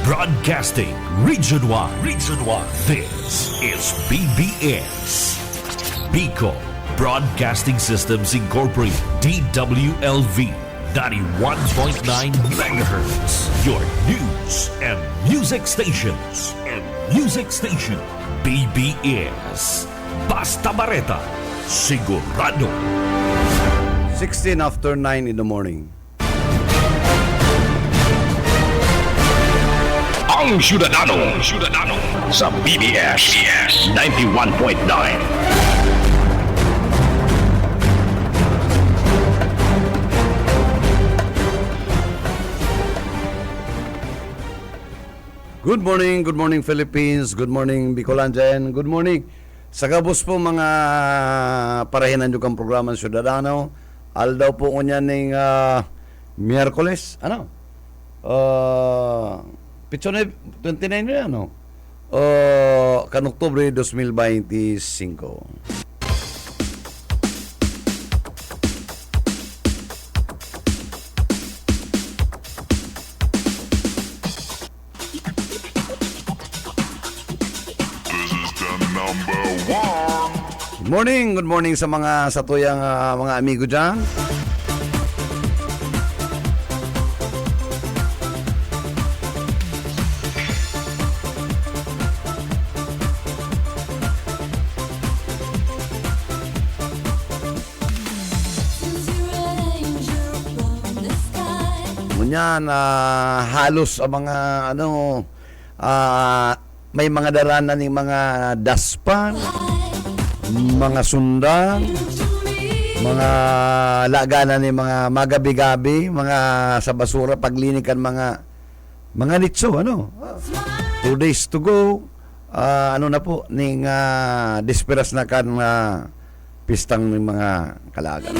Broadcasting Region 1. Region 1. This is BBS. Bicol Broadcasting Systems Incorporated. DWLV. 91.9 MHz. Your news and music stations. BBS. Basta Bareta. Sigurado. 16 after 9 in the morning. Ang Syudadano sa BBS 91.9. Good morning Philippines, good morning Bicolandian, good morning. Sa gabos po mga parahinan nyo kang programa ng Syudadano. Aldaw po ko niyan ng Miyerkules, Pichone 29 na kan Oktubre 2025. Good morning sa mga satuyang mga amigo dyan. Ngunyan, halos ang mga may mga daranan ng mga daspan, mga sundan, mga laganan ni mga magabi-gabi, mga sa basura paglinikan mga nitso 2 days to go. Na po ning disperas na kan pistang ng mga kalaga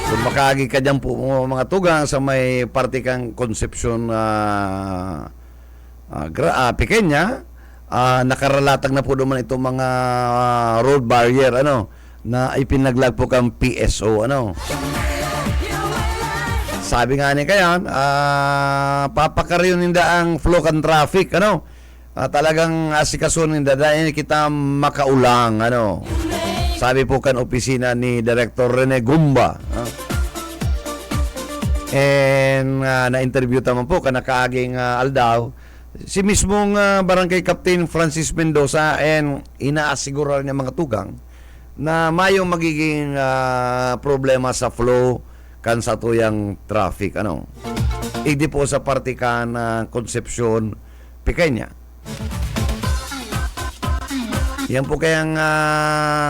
Kung makagi ka dyan po mga tugang sa may partikang Concepcion Pequeña, nakaralatag na po naman itong mga road barrier na ipinaglag po kang PSO Sabi nga ni kayan, papakaryon ninda ang flow kan traffic talagang asikason ninda dahil kita makaulang Sabi po kan opisina ni Director Rene Gumba and na-interview naman po kan nakaaging aldaw si mismong Barangay Captain Francis Mendoza, and inaasigura niya mga tugang na mayong magiging problema sa flow kan sa tuyang traffic Idi po sa parte kan Concepcion Pequeña. Yan po kayang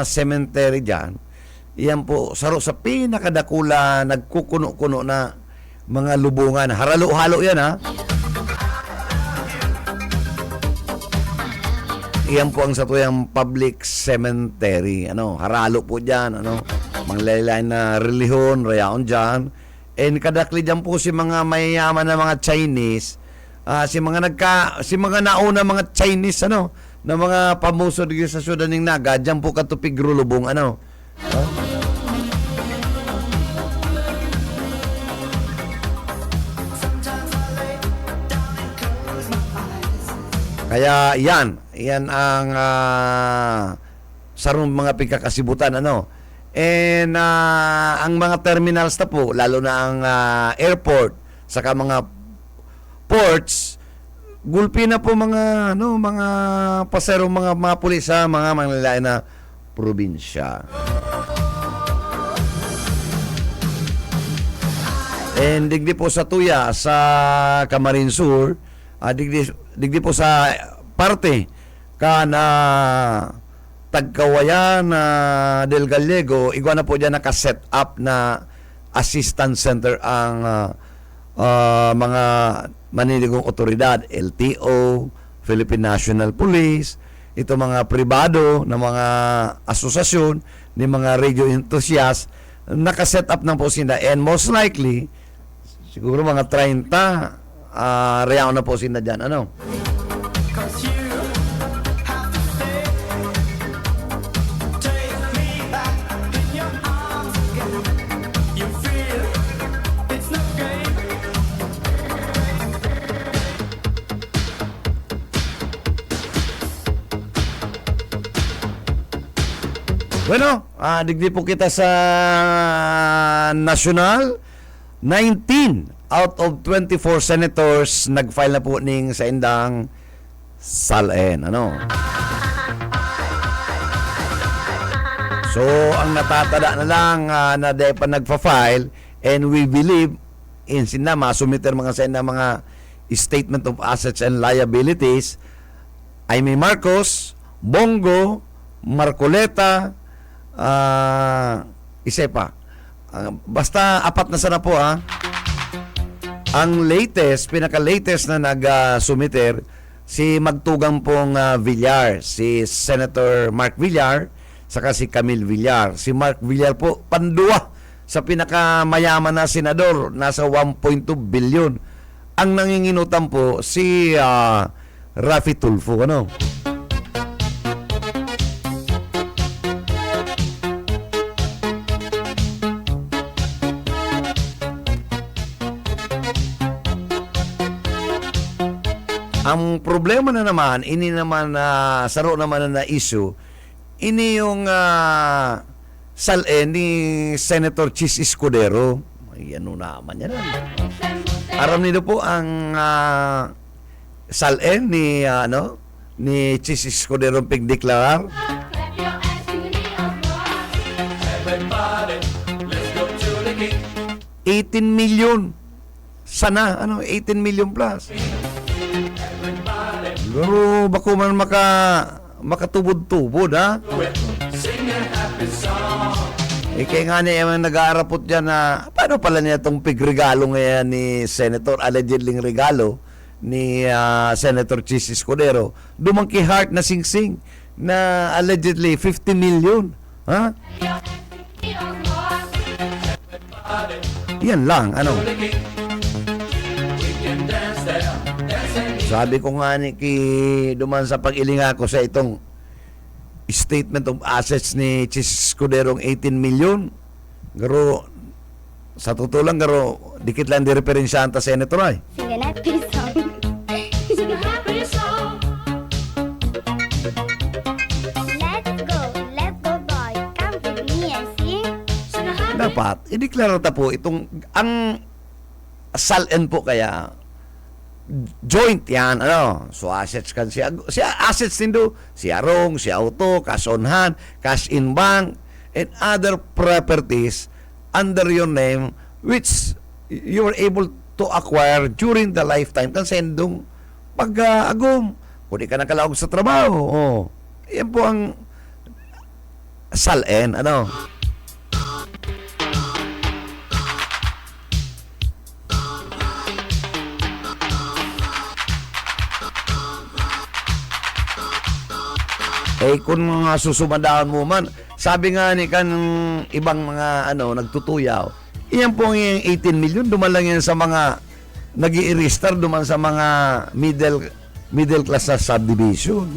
cemetery dyan. Yan po saro sa pinakadakula, nagkukuno-kuno na mga lubungan. Haralo-halo yan Iyan po ang satuyang public cemetery. Haralo po dyan. Manglalain na relihon, rayaon dyan. And kadakli dyan po si mga mayayaman na mga Chinese. Si mga nauna mga Chinese, na mga pamuso dito sa syudad ng Naga, dyan po katupig rulubong, Kaya yan ang sarong mga pagkakasibutan And ang mga terminals na po, lalo na ang airport, saka mga ports, gulpi na po mga pasero, mga pulis mga manglalain na probinsya. And digdi po sa Tuya, sa Camarines Sur, digdi po sa parte kana Tagkawayan del Gallego, igwa na po dyan naka-set up na assistance center ang mga maniligong otoridad, LTO, Philippine National Police, ito mga pribado na mga asosasyon ni mga radio enthusiasts, naka-set up na po sila, and most likely siguro mga 30 reao na po sila dyan Bueno, digdi po kita sa national. 19 out of 24 senators nag-file na po ning sa indang SALN. Ano? So, ang natatada na lang na di pa nagpa-file, and we believe in sina masumiter mga sa indang mga statement of assets and liabilities, Aimee Marcos, Bongo, Marcoleta, isa pa. Basta apat na sana po Ang latest, pinaka-latest na nag-sumiter, si magtugang pong Villar, si Senator Mark Villar, saka si Camille Villar. Si Mark Villar po, pandua sa pinakamayaman na senador, nasa 1.2 billion. Ang nanginginutan po, si Raffy Tulfo, ano? Ang problema na naman, ini naman saro naman na issue, ini yung SALN ni Senator Chis Escudero. Ay, ano naman yan. Aram nito po ang SALN ni ni Chis Escudero pigdeklarar. 18 million. Sana, 18 million plus. Pero bako man makatubod-tubod, ha? Kaya nga niya yung nag-aarapot dyan na paano pala niya itong pigregalo ngayon ni Senator, allegedly regalo ni Senator Chis Escudero. Dumangki heart na sing-sing na allegedly 50 million. Ha? Yan lang, Sabi ko nga ni duman sa pag-ilinga ko sa itong statement of assets ni Chis Escudero 18 million. Garo sa totoo lang dikit lang direferensyahan ta senator ay. Sing a happy song. Sing a happy song. Let's go boy. Come with me and sing. Sing a happy. Dapat ideklara ta po itong ang SALN po kaya joint yan, so assets kan si assets nindo, si arong, si auto, cash on hand, cash in bank, and other properties under your name which you were able to acquire during the lifetime kan sendong pag-agom. Kung di ka nakalaog sa trabaho, yan po ang SALN, kung mga susumadahan mo man, sabi nga ni kan ibang mga nagtutuyaw, iyan po yung 18 million, duman lang yan sa mga nag-i-register, duman sa mga middle class na subdivision,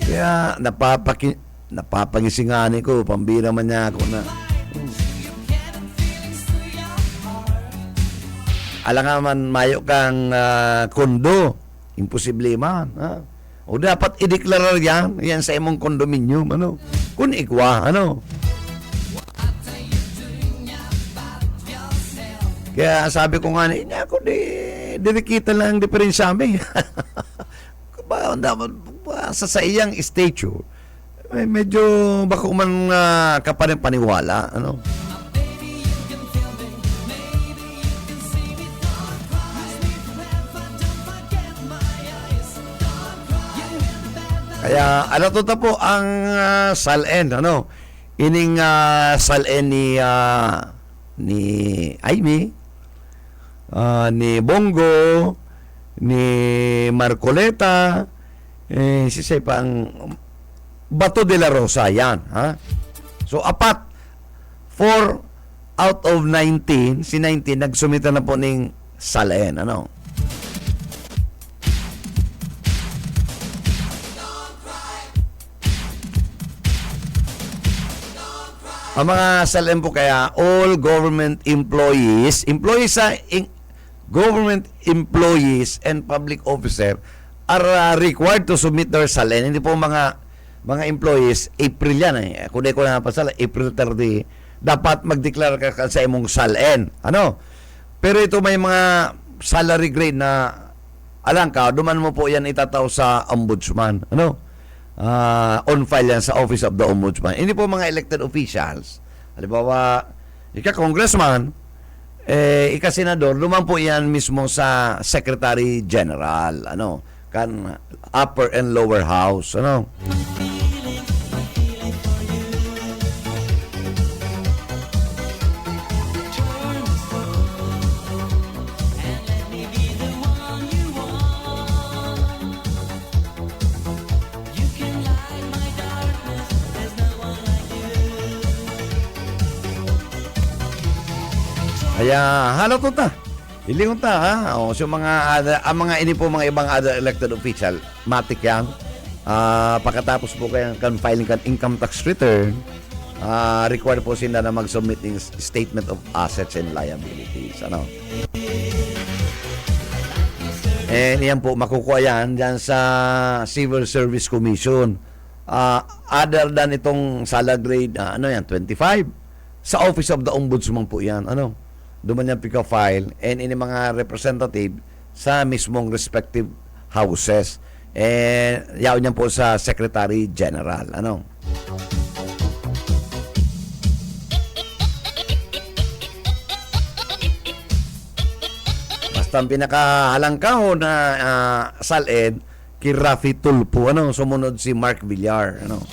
Kaya napapangisingani ko, pambira man niya ako na alang nga man mayo kang kondo, imposible man. O dapat ideklarar yan sa imong kondominium, kung ikwa, Kaya sabi ko nga ako nakita lang ang diferensya amin. Sa iyang statue, medyo bako man paniwala, Kaya to po ang SALN, ining SALN ni Aimee, ni Bongo, ni Marcoleta, si pa ang Bato de la Rosa, yan, ha? So 4 out of 19, si 19 nagsumita na po ning SALN, Ang mga SALN po kaya, all government employees, government employees and public officer are required to submit their SALN. Hindi po mga employees, April yan eh. Kung di ko na pasala, April 30, dapat mag-declare ka sa imong SALN. Ano? Pero ito may mga salary grade na alam ka, duman mo po yan itataw sa ombudsman. Ano? On file yan sa Office of the Ombudsman. Hindi po mga elected officials. Halimbawa, ika-congressman, ika-senador, duman po yan mismo sa Secretary General. Ano? Kan upper and lower house. Ano? Kaya halot ta. Ilingon ta ha. O so ang mga ini po mga ibang other elected official, matik yan. Pagkatapos po kayo kan filing kan income tax return, required po sila na mag-submit ng statement of assets and liabilities. Ano? Yan po makukuha yan dyan sa Civil Service Commission. Other than itong salary grade, 25. Sa Office of the Ombudsman po yan. Ano? Duman yung pick-up file and ini mga representative sa mismong respective houses. Yaw niyan po sa Secretary General. Ano? Basta ang pinakahalangkaho na SALN kay Rafi Tulfo. Ano? Sumunod si Mark Villar. Ano?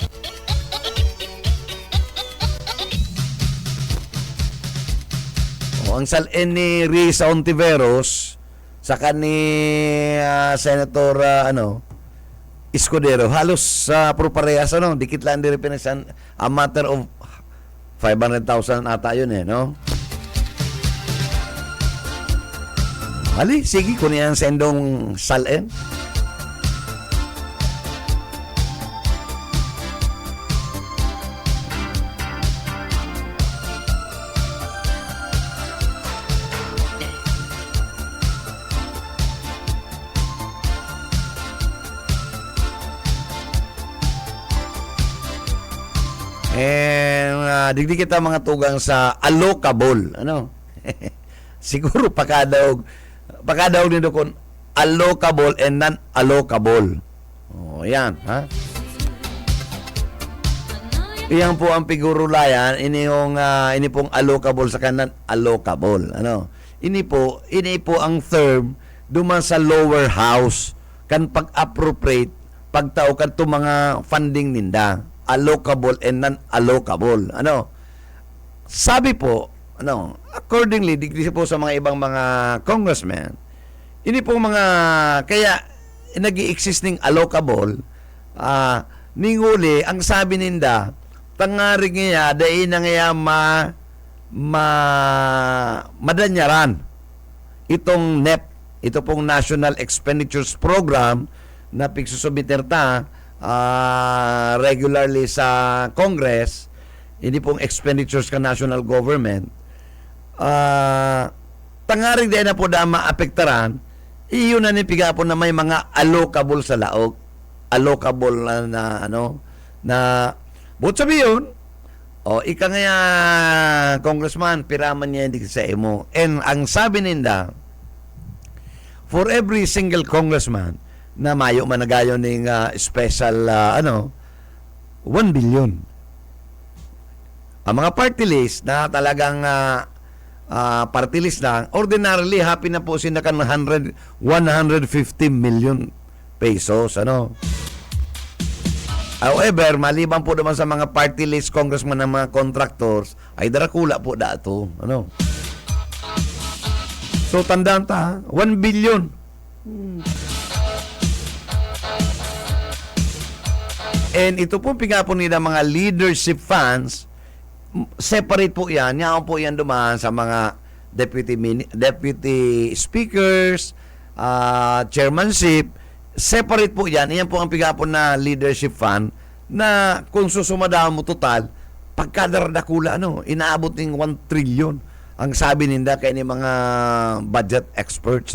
Ang SALN ni Risa Ontiveros saka ni Senator Escudero halos puro parehas dikit lang din pinagsan a matter of 500,000 ata yun no. Ali, sige kung yan sendong SALN. Digdi kita mga tugang sa allocable. Ano? Siguro pakadaog nito kung allocable and non-allocable. Oh, yan, ha? Iyan po ang figurulayan, ini pong allocable sa kanan allocable. Ano? Ini po ang term duman sa lower house kan pag-appropriate pagtao kadto mga funding ninda. Allocable and non-allocable. Ano? Sabi po, accordingly, digdi po sa mga ibang mga congressmen, ini po mga, kaya, nag-i-exist ng allocable, ninguli, ang sabi ninda, tangaring niya, dahil na nga madanyaran itong NEP, ito pong National Expenditures Program, na pigsusubiterta, regularly sa Congress, hindi pong expenditures ka national government, tangaring din na po na maapektaran, iyon na nipiga po na may mga allocable sa laog. Allocable na but sabi yun, ika nga congressman, piraman niya hindi sa imo. And ang sabi ninda, for every single congressman, na mayo managayon ng special 1 billion. Ang mga party list na talagang party list lang, ordinarily happy na po sila kan 150 million pesos. However, maliban po naman sa mga party list congressman ng mga contractors, ay darakula po dato. So tandaan ta, 1 billion. And ito po pigapon nila mga leadership funds, separate po yan. Yan po yan dumaan sa mga deputy speakers, chairmanship. Separate po yan. Yan po ang pigapon na leadership fund na kung susumadahan mo total, pagkadaradakula, inaabot ng 1 trillion. Ang sabi ninda kay ni mga budget experts,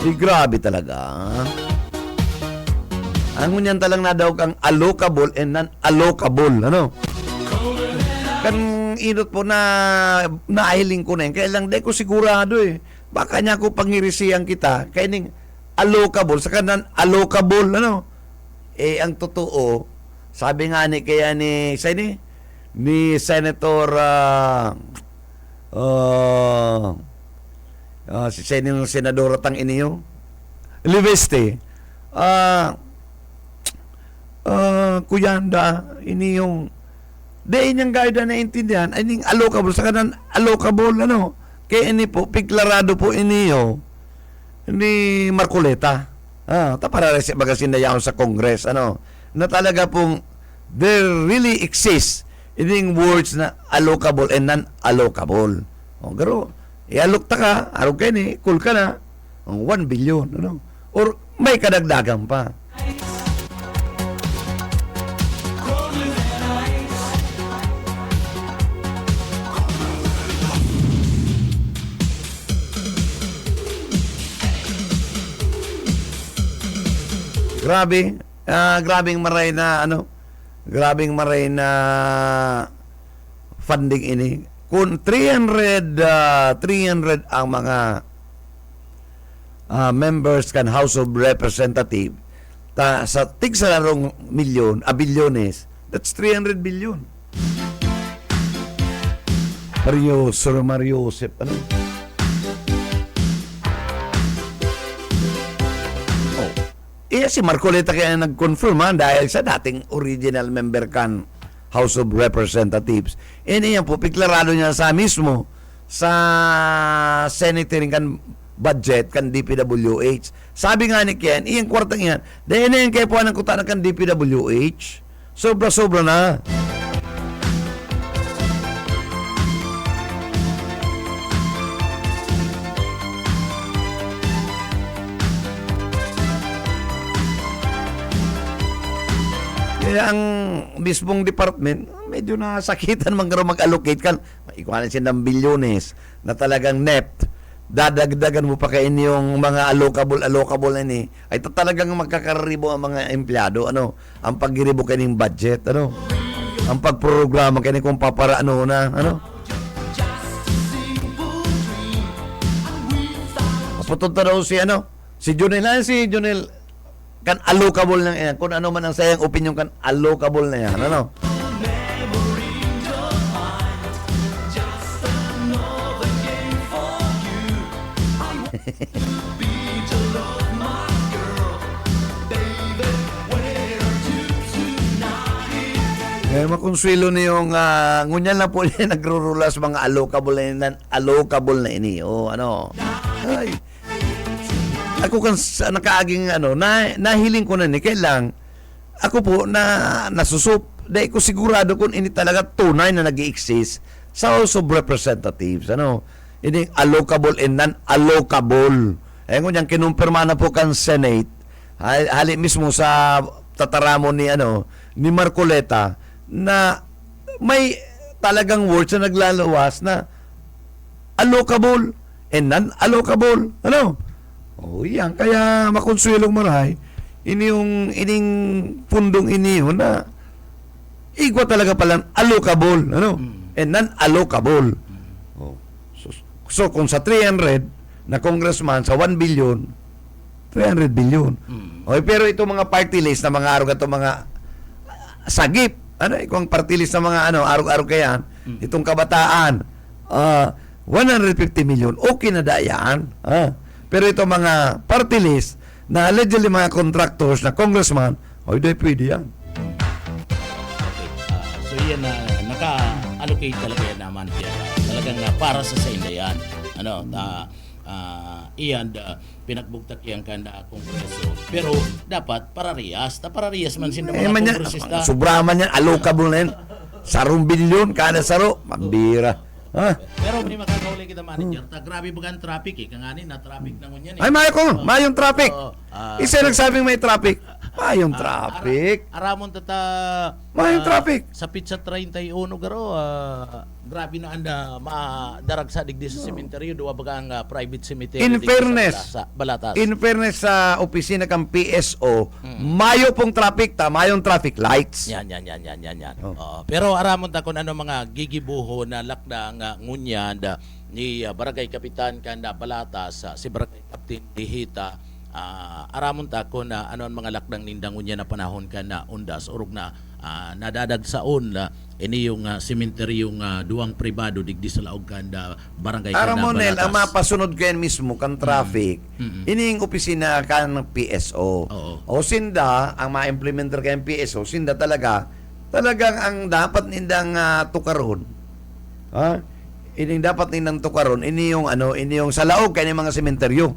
Grabe talaga. Ang ngunyan talang na daw kang allocable and non-allocable. Ano? Kan inot po na naahiling ko na yun. Kaya lang, di ko sigurado eh. Baka niya ako pangirisihan kita. Kaya ning allocable, saka non-allocable. Ano? Eh, ang totoo, sabi nga ni, kaya ni Senator si Senadora Tang Iniyo Liveste, kuyanda ini yung di inyang gaida na intindihan ay ning allocable sa kanan allocable ano kaya ini po piklarado po iniyo ni Marcoleta para rin magasin na yaon sa Congress ano na talaga pong there really exists ining words na allocable and non-allocable garo i-alok ta ka araw kayo ni cool ka na 1 billion ano or may kadagdagan pa. Grabing maray na grabing maray na funding ini. Kung 300 ang mga members kan House of Representative sa tig sa larong bilyones, that's 300 billion. Sir Mario Joseph, si Marcoleta kaya nag-confirm dahil sa dating original member kan House of Representatives. Iyan po, piklarado niya sa mismo sa Senate kan budget kan DPWH. Sabi nga ni Ken, iyang kwartang yan, dahil na yan kaya po ng kuta kan DPWH. Sobra-sobra na. Kaya ang mismong department, medyo nasakitan mag-allocate kan. Ikuha na siya ng bilyones na talagang NEP. Dadagdagan mo pa kayo yung mga allocable na ni. Ay talagang magkakararibo ang mga empleyado. Ang paggiribo kayo ng budget. Ang pagprograma kayo kung paparaano na. Papunta daw si Jonel kan allocable na yan. Kung ano man ang sayang opinion kan allocable na yan. Makonsuelo na yung ngunyan lang po niya nagrurulas mga allocable na ini. Ay. Ako kan nakaaging nahiling ko na ni kailang ako po na nasusup dahil ko sigurado kung ini talaga tunay na nag-i-exist sa House of Representatives ini allocable and non-allocable kung yan kinumpirma na po kan Senate hali mismo sa tataramo ni Marcoleta na may talagang words na naglalawas na allocable and non-allocable yan. Kaya makonsuelong maray, ining pundong iniyo na igwa talaga palang allocable, and non-allocable. So, kung sa 300 na congressman sa 1 billion, 300 billion. Pero ito mga party list na mga araw ito mga sagip. Kung party list na mga araw-araw kaya, itong kabataan, 150 million, okay na dayaan. Pero ito mga party list na allegedly mga contractors na congressman, doon pwede yan. So yan naka-allocate talaga yan naman. Talagang para sa yan. Iyan pinagbugtak yan kanda kongreso. Pero dapat parariyas man sin mga kongresista. Sobra man yan, allocable na yan. Sarong bilyon, kada saro, mambira. Pero hindi makakauli kita manager. Grabe bagang traffic kangani na traffic na ngunyan. Ay, mayong traffic. Isa nagsabing may traffic. Mayong traffic. Aramon tata mayong traffic. Sa pizza 31 garo grabe na anda madarag sa digdi sa cemetery duwa baga ang private cemetery In digdi fairness, sa Balatas. In fairness sa opisina kang PSO, mayo pong traffic, mayong traffic lights. Yan. Oh. Oo. Pero aramon ta kung ano mga gigibuho na lakda nga ngunya ni Barangay Kapitan kanda Balatas si Barangay Captain Dihita aramon ta kung ano ang mga lakdang nindang ngunya na panahon ka na undas urog na nadadagsaon ini yung cemetery yung duwang pribado digdi sa laog kanda Barangay kanda Aramonel, Balatas. ang mapasunod kayan mismo kan traffic, ini yung opisina kan PSO. Oo. O sinda, ang ma-implementer kayan PSO, sinda talagang ang dapat nindang tukaron. Ha? Ini dapat nindang tukaron, ini yung sa laog kayan yung mga sementeryo.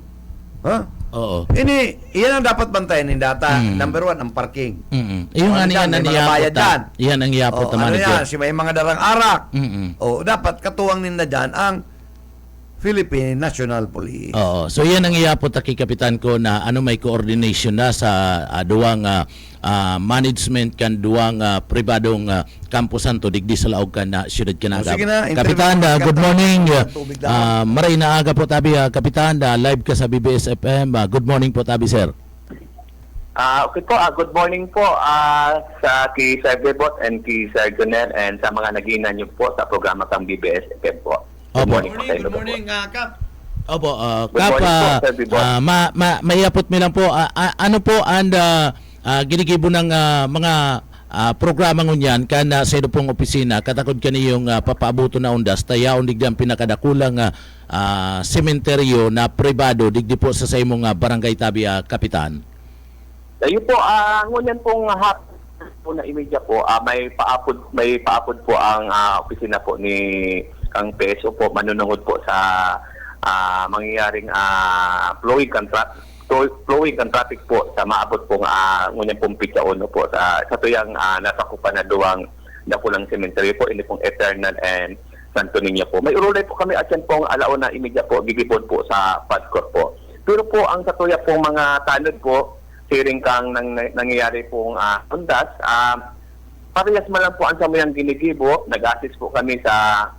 Ha? Oo. Iyan ang dapat bantayan ng data. Number 1, ang parking. Yung ano yan May ang mga bayad dyan. Iyan ang iyapot Ano naman yan? Si may mga darang arak. Mm-mm. Dapat katuwang ninda dyan ang Philippine National Police. Oo. So yan ang iyapot kay Kapitan ko na ano may coordination na sa duwang management kan duwang pribadong kampusan to digdi sa laog kan na siyudad Canaga. Sige na, Kapitan, interview good ka. morning. Tubig lang. Maray na aga po tabi Kapitan, live ka sa BBS FM. Good morning po tabi sir. Okay po, good morning po sa kay Sir Bebot and kay Sir Jonel and sa mga nagina niyo po sa programa kang BBS FM po. Good Opo. morning po sa inyo po. Kap. Opo, Good Kap, morning po, Sir Bibot. mayapot mi lang po, ano po ang ginigibo ng mga programa ngunyan kana sa ilo pong opisina, katakod kaniyong papaabuto na undas, tayaon digdang pinakadakulang sementeryo na pribado, digdi po sa imong barangay tabi, Kapitan. Ayun po, ngunyan pong po na imedya po, may paapod po ang opisina po ni Kang PSO po, manunungod po sa mangyayaring flowing traffic po sa maabot pong ngunyan pong pitsaon po sa tuyang nasakupan na duwang dakulang cemetery po, ini pong Eternal and Santo Niño po. May urulay po kami at yan pong alauna imedya po, gigipon po sa Padcor po. Pero po ang sa tuya pong mga tanod po, siring kang nangyayari pong undas, parehas man lang po ang samayang ginigibo, nag-assist po kami sa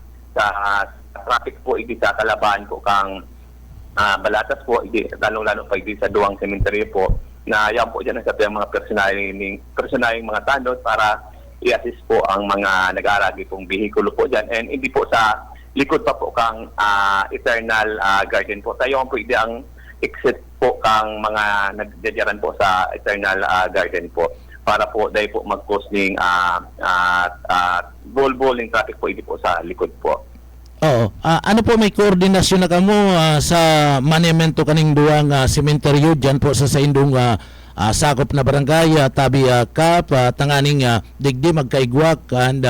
traffic po, hindi sa Kalaban po kang Balatas po, lalong-lalo pa hindi sa duwang cemetery po, na yan po dyan ang sabi ang mga personaling mga tanod para i-assist po ang mga nag-aaragi pong bihikulo po dyan. And hindi po sa likod pa po kang Eternal Garden po. Tayo po hindi ang exit po kang mga nagdadyaran po sa Eternal Garden po para po dahil po mag-cause ng ball-balling traffic po hindi po sa likod po. Oo. Ano po may koordinasyon na kamo sa monumento kaning duwang sementeryo dyan po sa indong sakop na barangay tabi Kap tanganing digdi magkaigwak and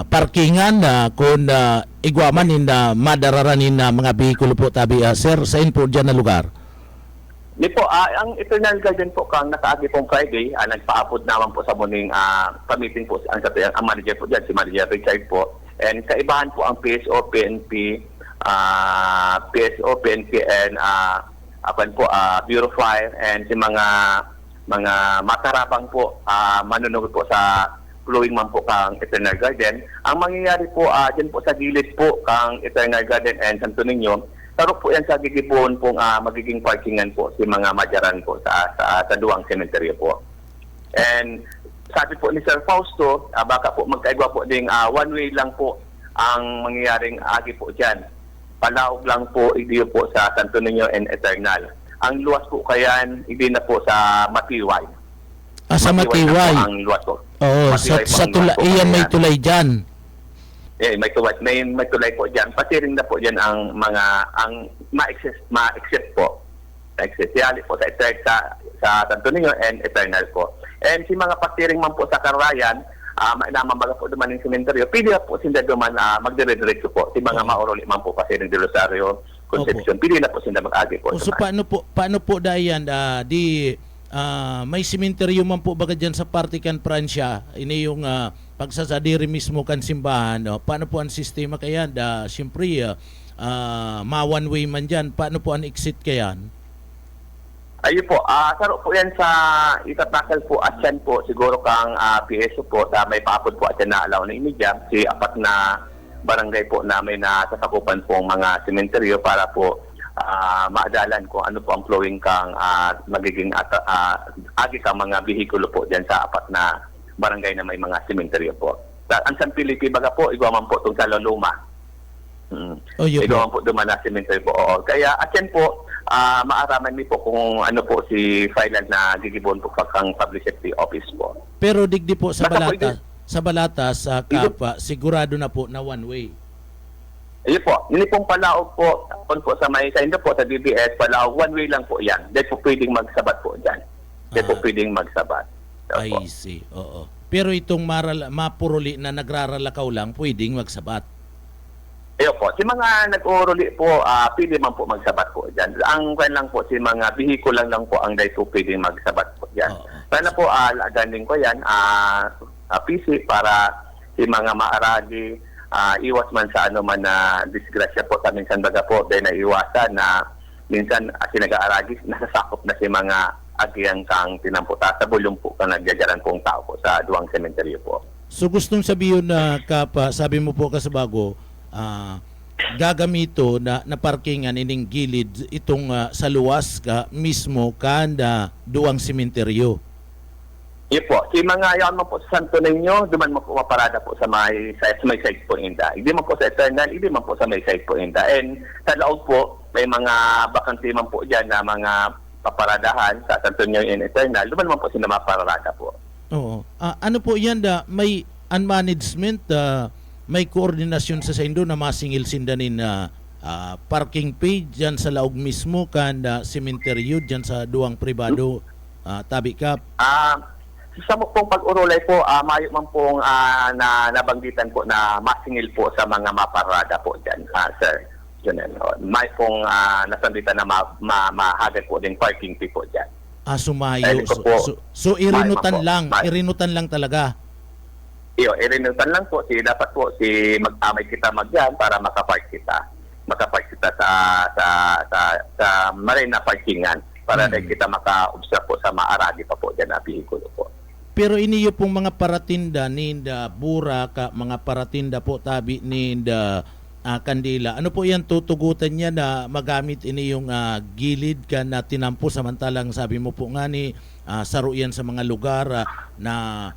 parkingan kung igwaman madararanin mga bihikulo po tabi sir sa po dyan na lugar. Di po, ang Eternal Garden po kang nakaagi pong Friday, nagpaapod naman po sa muning pamiting po ang manager po dyan, si Manager Richard po. And kaibahan po ang PSO, PNP, and Bureau of Fire and si mga matarapang po manunugod po sa flowing man po kang Eternal Garden. Ang mangyayari po dyan po sa gilid po kang Eternal Garden and Santo Niño, tarok po yan sa gigipon pong magiging parkingan po si mga madyaran po sa duwang cemetery po. And sabi po ni Sir Fausto, baka po magkaigwa po ding one way lang po ang mangyayaring agi po dyan. Palaog lang po, hindi po sa Santo Niño and Eternal. Ang luwas po kayan, hindi na po sa Matiway. Sa Matiway. Na po ang luwas po. Oo, Matiway po sa ang tulay, luwas po iyan may kayan. tulay dyan. May tulay po dyan. Pasiring na po dyan ang mga ma-exit po. Ma-exit. Yali po sa Santo Niño and Eternal po. And si mga pasiring man po sa Carayan, namamaga po duman ng sementeryo, pili na po sila duman magdire-diretso po. Si mga mauroli man po pasiring de Rosario, Concepcion, pili na po sila mag-agi po. So paano po dayan may sementeryo man po baga dyan sa Partikan Pransya, ini yung pagsasadiri mismo kan simbahan, paano po ang sistema kayan? Siyempre, ma one way man dyan, paano po ang exit kayan? Ayun po, saro po yan sa itatakal po at yan po, siguro kang PSO po, may paapod po at yan na alaw na imidya, si apat na barangay po namin na sasakupan po ang mga sementeryo para po maadalan kung ano po ang flowing kang magiging agi kang mga bihikulo po dyan sa apat na barangay na may mga sementeryo po. Ang San Felipe baga po, igawaman po itong sa Loluma. Oh, yun Igawaman po duman na sementeryo po. Oo. Kaya at yan po, maaraman niyo po kung ano po si Filan na gigibon po kang publicity office po. Pero digdi po sa Basta po balata, sa Balatas, sa Kapa, sigurado na po na one way. Ayun po, yun pong palaog po, po sa may sa po sa DBS, palaog, one way lang po yan. Dahil po pwedeng magsabat po dyan. Dahil po pwedeng magsabat. So, po. I see, oo. Pero itong mapuruli na nagraralakaw lang, pwedeng magsabat. Ayun po, si mga nag-uruli po, pwede man po magsabat po dyan. Ang kwan lang po, si mga bihiko lang po ang dahil po pwedeng magsabat po dyan. Oo. Sana po, ganing ko yan, PC para si mga maaragi, iwas man sa ano man na disgrasya po sa minsan baga po dahil naiwasan na minsan sinag-aaragi nasasakop na si mga agiyang kang tinamputa sa bulong po kang nagyagaran pong tao po sa duwang sementeryo po. So gustong sabihin na Kapa, sabi mo po kasabago, gagamito na parkingan ining gilid itong sa luwas ka mismo kanda duwang sementeryo. Yun po, si mga yan mo po sa Santo Niño, duman mo po maparada po sa may side po inda. Hindi man po sa Eternal, hindi man po sa may side po inda. And sa loob po, may mga bakante man po dyan na mga paparadahan sa Santo Niño in Eternal, duman man po sila maparada po. Oo. Ano po yan may unmanagement, may koordinasyon sa Saindo na masingil sindanin na parking page dyan sa laog mismo kanda sementeryo dyan sa duwang pribado, Tabi Kap. Sa pong pag-urulay po, mayo man pong nabanggitan po na masingil po sa mga maparada po dyan, sir. Yun, may pong nasanditan na mahagad po din parking fee po dyan. Sumayo. Ayun ko po. So irinutan Mayo lang, man po. irinutan lang talaga. Irinutan lang po, dapat po mag-amay kita magyan para makapark kita. Makapark kita sa marina parkingan para dahil kita maka-observe po sa maaragi pa po dyan na vehikulo po. Pero iniyo pong mga paratinda ninda bura ka mga paratinda po tabi ninda kandila. Ano po yan tutugutan niya na magamit ini yung gilid ka na tinampo samantalang sabi mo po nga ni saro yan sa mga lugar na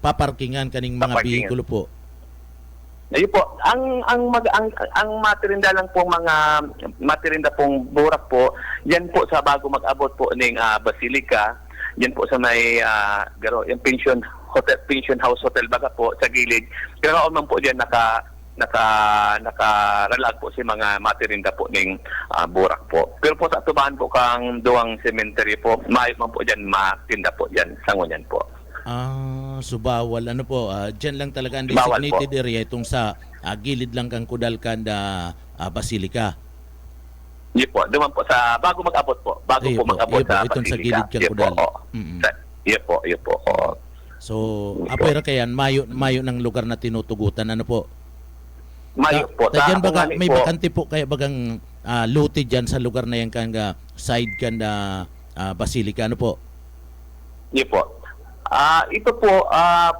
paparkingan kaning mga bihikulo po. Ayun po, ang matirinda lang pong matirinda pong burak po, yan po sa bago mag-abot po ng Basilica, yan po sa may yung pension house hotel baga po sa gilid. Pero man po diyan nakaralag po si mga matirinda po ng burak po. Pero po sa tubahan po kang duwang cemetery po, may man po diyan matinda po diyan sa ngunyan po. So bawal ano po, dyan lang talaga ang Bawal designated po. area itong sa gilid lang kang Kudalkanda Basilica. Yun po, duman po sa bago mag-abot po. Bago Ayun po po, mag-abot ayun po, sa itong sa Basilica. gilid kang Yun po, Kudal. oo. Mm-mm. Yun po, oo. So, apoy ra kayan, mayo ng lugar na tinutugutan, ano po? Mayo po. Dyan baga, Kung ano may po, bakante po kaya bagang lote dyan sa lugar na yan kanga side kanda Basilica, ano po? Yun po. Ito po,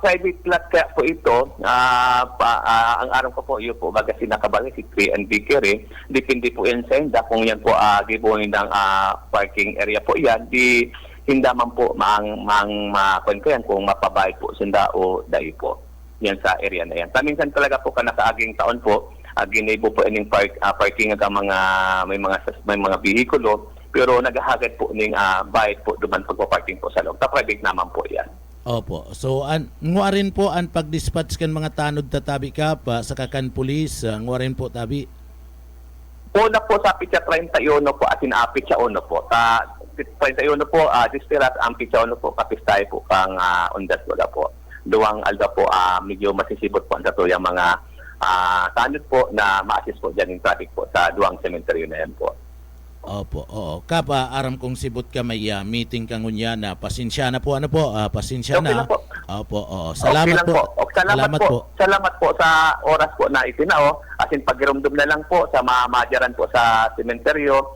private lot kaya po ito. Ang aram ko po, yun po, baga sinakabali si Tree and Bakery. Depende po yan sa hinda. Kung yan po, gibuhin ng parking area po yan, di hinda man po, makon ko yan kung mapabay po sinda o dahi po. Yan sa area na yan. Minsan talaga po, kanakaaging taon po, ginaibo po ining parking ng may mga bihikulo. Pero naghahagad po ng bayad po duman pagpaparking po sa loob. Ta-private naman po yan. Opo. So, ngwa rin po ang pag-dispatch kan mga tanod tatabi ka pa sa kakan pulis, ngwa rin po tabi? Una po sa Pitsa 31 po at Pitsa 1 po. Sa 31 po, dispirat ang Pitsa 1 po, kapistay po kang undas po. Duwang alda po, medyo masisibot po ang dato yung mga tanod po na ma-assist po dyan yung traffic po sa duwang cemetery na yan po. Opo, oo. Kapa, aram kong sibot ka may meeting kang unya na pasensya na po, ano po, pasensya Okay na. lang po. Opo, oo. Salamat okay po. Salamat po. Salamat po sa oras po na itinao. Asin pagirumdum na lang po sa mga madyaran po sa sementeryo.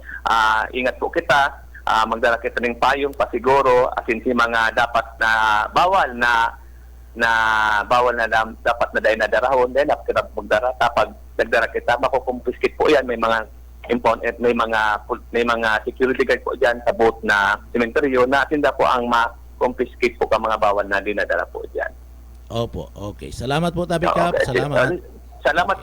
Ingat po kita. magdala kita ng payong, pasiguro, asin si mga dapat na bawal na dapat na dahil na darahon, dahil dapat kita magdara. Pag nagdara kita, makukumpiskit po yan. May mga impound, may mga security guard po dyan sa boat na sementeryo na tinda po ang ma-confiscate po ka mga bawal na dinadala po dyan. Opo, okay. Salamat po, Tabi Kap. Okay. Salamat. Salamat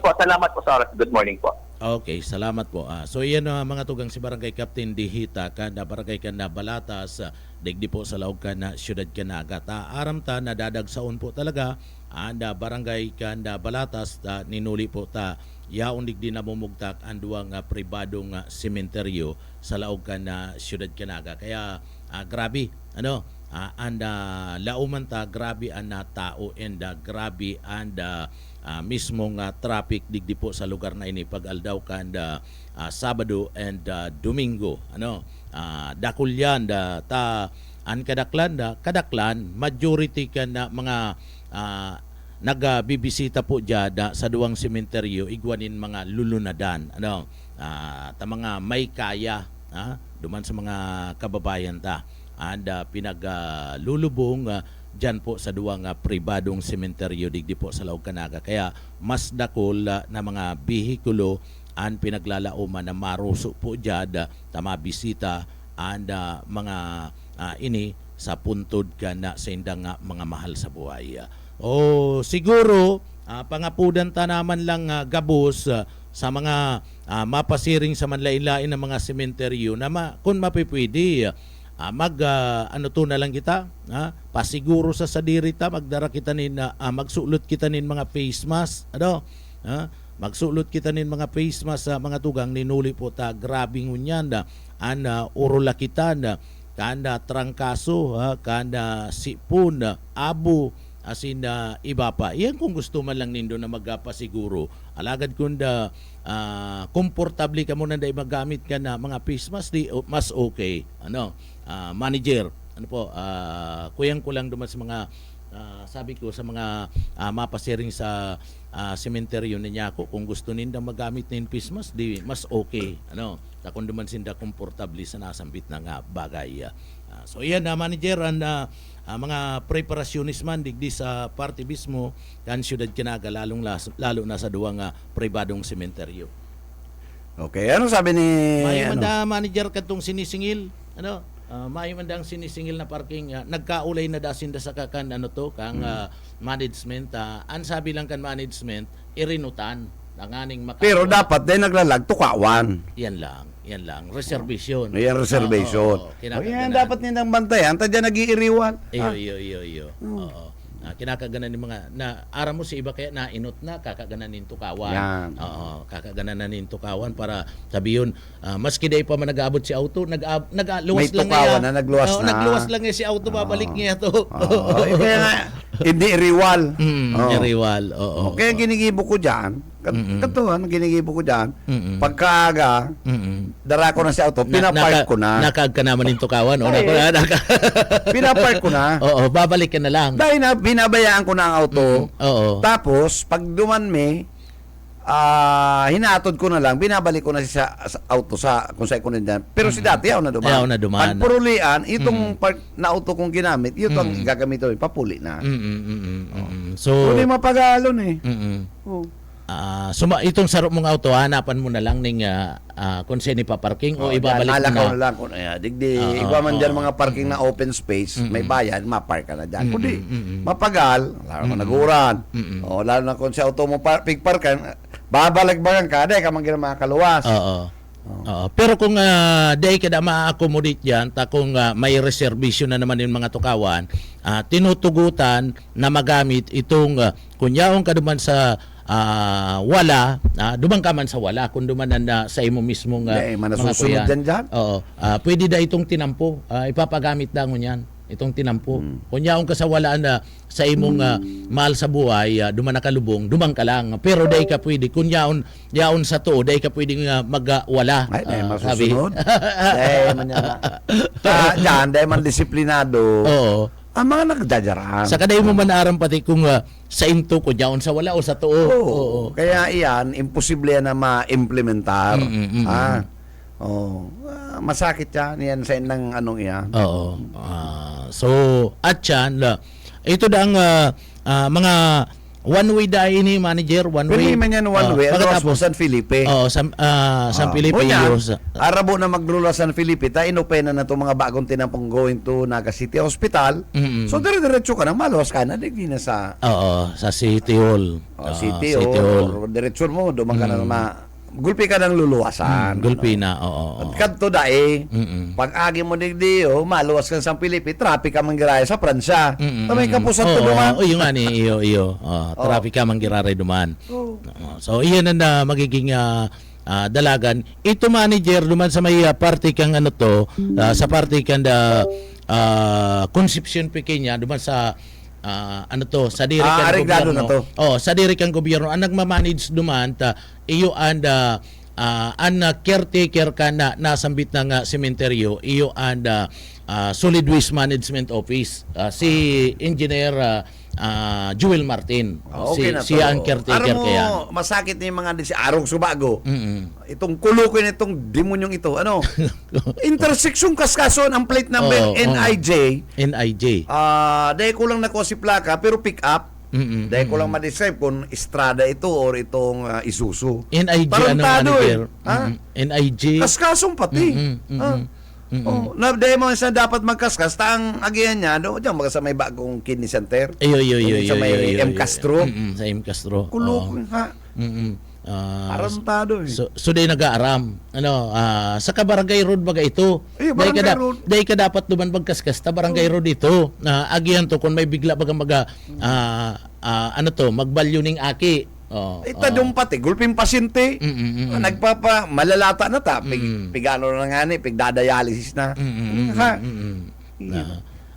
po sa oras. Good morning po. Okay, salamat po. So yan mga tugang si Barangay Captain Dihita kada Barangay Kanda Balatas digdi po sa laog ka na siyudad Canaga. Aram ta nadadagsaon po talaga anda Barangay Kanda Balatas ninuli po ta yaon digdi na mumugtak ang duwang pribadong sementeryo sa laog ka na siyudad Canaga. Kaya grabe anda lauman ta grabe ang tao and grabe and mismong traffic digdi po sa lugar na ini pag aldaw kan Sabado and Domingo dakulyan ta an kadaklan majority kan na mga nagbibisita po diya sa duwang sementeryo igwanin mga lulunadan ta mga may kaya duman sa mga kababayan ta and pinaglulubong dyan po sa duwang pribadong sementeryo digdi po sa Laog Canaga. Kaya mas dakol na mga bihikulo ang pinaglalauman na maruso po dyan tama bisita and mga ini sa puntod ka na sa indang mga mahal sa buhay. Siguro pangapudan ta naman lang gabos sa mga mapasiring sa manlailain ng mga sementeryo na kung mapipwede to na lang kita pasiguro sa sadirita magdara kita magsulot kita nin mga face mask magsulot kita nin mga face mask sa mga tugang ninuli po ta grabing unyanda urola kita kanda trangkaso kanda sipon abo asin iba pa iyan kung gusto man lang nindo na magpasiguro alagad kunda komportable ka muna dahil magamit ka na mga face mask di mas okay manager kuyang ko lang duman sa mga sabi ko sa mga mapasiring sa sementeryo niya ako kung gusto ninda magamit nin face mask di mas okay kung duman sinda komportable sa nasambit na nga bagay so yan manager ang mga preparasyonis man digdi sa party mismo kan siyudad Canaga lalo na sa duwang pribadong sementeryo. Okay, ano sabi ni Manda manager katong sinisingil may mandang sinisingil na parking nagkaulay na dasin da sa kakan kang management an sabi lang kan management irinutan nanganing Pero dapat din naglalag tukawan. Yan lang reservation. May reservation. Yan dapat nindang bantayan tadya nag-iiriwan. Iyo. Oo. Kinakaganan ng mga aram mo si iba kaya nainot na kakaganan nin tukawan. Kakaganan na nin tukawan para sabi yun maski day pa man nag-aabot si auto nagluwas lang tukawan na nagluwas na. Nagluwas lang si auto babalik niya to. Kaya hindi iriwal. Iriwal. Oo. Kaya ginigibo ko diyan. Katuhan ginigibo ko diyan. Pagkaaga dara ko na si auto pinapark ko na. Nakag ka naman nin tukawan Pinapark ko na. Oo, babalik ka na lang. Dahil na binabayaan ko na ang auto. Oo. Tapos, pag dumanmi, hinaatod ko na lang, binabalik ko na sa auto kung saan ko na dyan. Pero si dati, ayaw na duman. Pag purulian, itong part na auto kong ginamit, ito ang gagamit ko, papuli na. So, hindi mapagalon eh. So itong sarap mong auto, hanapan mo na lang ning kung saan ipaparking o ibabalik mo na. Nalakaw na lang. Digdi, iba man dyan mga parking na open space, may bayan, mapark ka na dyan. Kundi, mapagal, lalo na naguran. Lalo na kung sa auto mo pigparkan, babalik-bagan ka, dahil ka man gina makakaluwas. Pero kung dahil ka na ma-accommodate dyan, kung may reservation na naman yung mga tukawan, tinutugutan na magamit itong kunyaong kaduman sa wala, dumang ka man sa wala, kung dumanan na sa imo mismong mga kuyan. Pwede da itong tinampo, ipapagamit da ngunyan, itong tinampo. Kunyaong ka sa wala na sa imong mahal sa buhay, duman na kalubong, dumang ka lang. Pero dahil ka pwede, kunyaon sa to, dahil ka pwede magwala. Ay, masusunod. Dahil man disiplinado. Ang mga nagdajaraan. Sa kaday mo manaram pati kung sa into ko diyan sa wala o sa tuo. Kaya iyan imposible na ma-implementar. Oh, masakit yan sa inang anong iyan. Oo. So at yan, ito ang mga one-way dahil ni manager, one-way. Pili man yan one way. Ano pagkatapos, San Felipe. San Felipe yun. Arabo na magrula San Felipe, ta inopena na itong mga bagong tinampong going to Naga City Hospital. Mm-mm. So dire-diretso ka na, maluwas ka na, di na sa Sa City Hall. City, City Hall. or diretso mo, duman ka na gulpi ka ng luluwasan. Gulpi na, oo. At kadto dae, Mm-mm. pag agi mo digdi, maluwas ka sa Pilipi, traffic ka manggiraya sa Pransya. Tamay ka po sa tulungan. Yung nga ni, iyo. Traffic ka manggiraray duman. So, iyan ang magiging dalagan. Ito manager, duman sa may party kang sa party kang Concepcion Pequeña, duman sa sa diri kang arreglado gobyerno. na to. Sa diri kang gobyerno ang nagmamanage duman iyo and caretaker ka na nasambit ng sementeryo, iyo and Solid Waste Management Office, si Engineer Joel Martin. Okay na to. Siya ang caretaker Aram mo, kaya. masakit na yung mga si Arong Subago. Mm-mm. Itong kulukoy na itong demonyong ito. Intersection Kaskason, ang plate number Oo, NIJ. NIJ. Dahil ko lang nakuha si plaka, pero pick up. Mm-mm. Dahil ko lang ma-describe kung Estrada ito or itong Isuzu. NIJ Tarantado manager? Ha? NIJ. Kaskasong pati. Mm-mm. Oh, na dahil mo sa dapat magkaskas, ang agihan niya, diyan mga sa may bagong kidney center. Iyo. Sa may M. Castro. Sa M. Castro. Kulok, ha? Tarantado eh. So day nag-aaram. Sa Barangay Road baga ito. Barangay Road. Day ka dapat duman bagkaskas ta Barangay Road ito. Agihan to kung may bigla baga magbalyo ning aki. Itadong pati, gulping pasyente. Malalata na ta. Pigano na nga ni, pigdadialysis na. Ha?